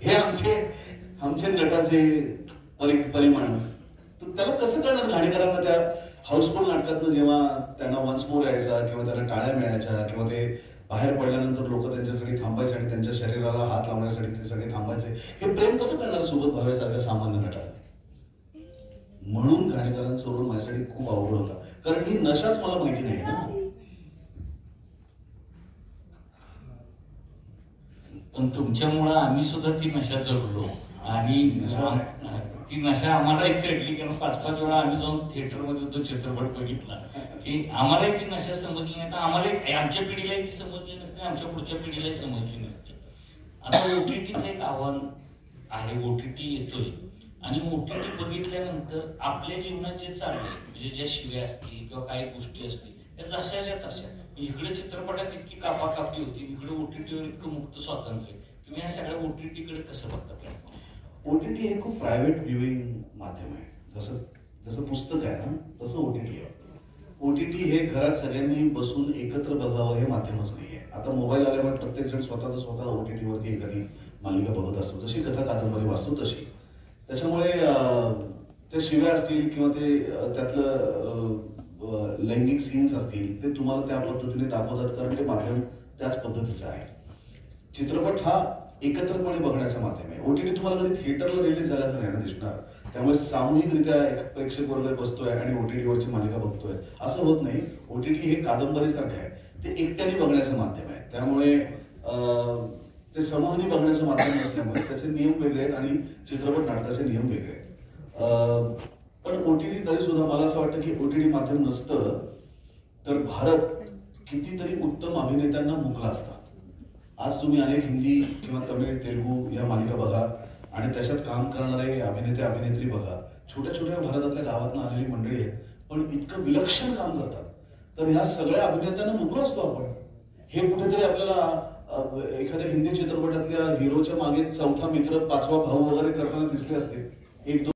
हे आमचे आमचे नटाचे परिमाण. तर त्याला कसं कळणार घाणेकरांना त्या हाऊसफुल नाटकातनं जेव्हा त्यांना वन्स मोर यायचा किंवा त्यांना टाळ्या मिळायच्या किंवा ते बाहेर पडल्यानंतर लोक त्यांच्यासाठी थांबायचे आणि त्यांच्या शरीराला हात लावण्यासाठी ते सगळे थांबायचे. हे प्रेम कसं करणार सोबत भावेसारख्या सामान्य नटाला. म्हणून घाणेकरांसोबत माझ्यासाठी खूप अवघड होता, कारण ही नशाच मला माहिती नाही ना. पण तुमच्यामुळं आम्ही सुद्धा ती नशा जगलो आणि ती नशा आम्हालाही चढली, कारण 5-5 वेळा आम्ही जाऊन थिएटरमध्ये तो चित्रपट बघितला की आम्हालाही ती नशा समजली नाही. तर आम्हालाही, आमच्या पिढीलाही ती समजली नसते, आमच्या पुढच्या पिढीलाही समजली नसते. आता OTTचं एक आव्हान आहे, OTT येतोय आणि OTT बघितल्यानंतर आपल्या जीवनात जे चाललंय, म्हणजे ज्या शिव्या असतील किंवा काही गोष्टी असतील त्या जशाच्या तशा. इकडे चित्रपटात इतकी कापाकापी होती, इकडे OTTवर इतकं मुक्त स्वातंत्र्य. तुम्ही या सगळ्या OTTकडे कसं बघता? OTT हे खूप प्रायव्हेट व्ह्युइंग माध्यम आहे. जसं जसं पुस्तक आहे ना, तसं OTT आहे. OTT हे घरात सगळ्यांनी बसून एकत्र बघावं हे माध्यमच नाही आहे. आता मोबाईल आल्यामुळे प्रत्येक जण स्वतः OTT वरती एखादी मालिका बघत असतो, जशी कथा कादंबरी वाचतो तशी. त्याच्यामुळे त्या शिव्या असतील किंवा ते त्यातलं लैंगिक सीन्स असतील ते तुम्हाला त्या पद्धतीने दाखवतात, कारण ते माध्यम त्याच पद्धतीचं आहे. चित्रपट हा एकत्रपणे बघण्याचं माध्यम आहे. OTT तुम्हाला कधी थिएटरला रिलीज झाल्याचं नाही ना दिसणार. त्यामुळे सामूहिकरित्या एक प्रेक्षक वर्ग बसतोय आणि OTT वरची मालिका बघतोय असं होत नाही. OTT हे कादंबरीसारखं आहे, ते एकट्याने बघण्याचं माध्यम आहे. त्यामुळे ते समूहाने बघण्याचं माध्यम नसल्यामुळे त्याचे नियम वेगळे आहेत आणि चित्रपट नाटकाचे नियम वेगळे आहेत. पण OTT तरी सुद्धा मला असं वाटतं की OTT माध्यम नसतं तर भारत कितीतरी उत्तम अभिनेत्यांना मुकला असता. आज तुम्ही अनेक हिंदी किंवा तमिळ, तेलुगू या मालिका बघा आणि त्याच्यात काम करणारे अभिनेते अभिनेत्री बघा. छोट्या छोट्या भारतातल्या गावातनं आलेली मंडळी आहेत, पण इतकं विलक्षण काम करतात. तर ह्या सगळ्या अभिनेत्यांना मुकलो असतो आपण. हे कुठेतरी आपल्याला एखाद्या हिंदी चित्रपटातल्या हिरोच्या मागे चौथा मित्र, 5वा भाऊ वगैरे करताना दिसले असते. 1-2